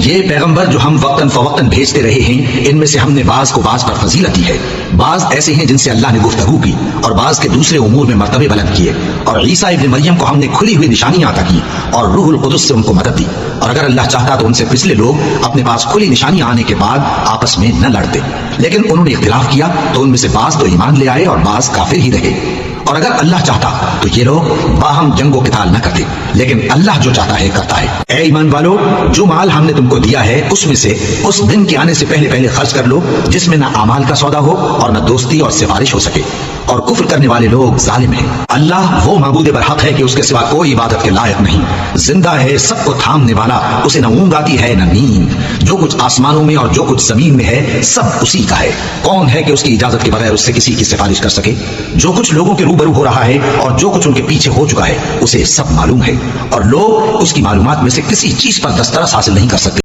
یہ پیغمبر جو ہم وقتاً فوقتاً بھیجتے رہے ہیں، ان میں سے ہم نے بعض کو بعض پر فضیلت دی ہے، بعض ایسے ہیں جن سے اللہ نے گفتگو کی، اور بعض کے دوسرے امور میں مرتبے بلند کیے، اور عیسیٰ ابن مریم کو ہم نے کھلی ہوئی نشانیاں عطا کی، اور روح القدس سے ان کو مدد دی، اور اگر اللہ چاہتا تو ان سے پچھلے لوگ اپنے پاس کھلی نشانیاں آنے کے بعد آپس میں نہ لڑتے، لیکن انہوں نے اختلاف کیا تو ان میں سے بعض تو ایمان لے آئے اور بعض کافر ہی رہے، اور اگر اللہ چاہتا تو یہ لوگ باہم جنگ و قتال نہ کرتے، لیکن اللہ جو چاہتا ہے کرتا ہے۔ اے ایمان والو، جو مال ہم نے تم کو دیا ہے اس میں سے اس دن کے آنے سے پہلے پہلے خرچ کر لو جس میں نہ اعمال کا سودا ہو اور نہ دوستی اور سفارش ہو سکے، اور کفر کرنے والے لوگ ظالم ہیں۔ اللہ وہ معبود برحق ہے کہ اس کے سوا کوئی عبادت کے لائق نہیں، زندہ ہے، سب کو تھامنے والا، اسے نہ اونگ آتی ہے نہ نیند، جو کچھ آسمانوں میں اور جو کچھ زمین میں ہے سب اسی کا ہے، کون ہے کہ اس کی اجازت کے بغیر اس سے کسی کی سفارش کر سکے؟ جو کچھ لوگوں کے روبرو ہو رہا ہے اور جو کچھ ان کے پیچھے ہو چکا ہے اسے سب معلوم ہے، اور لوگ اس کی معلومات میں سے کسی چیز پر دسترس حاصل نہیں کر سکتے۔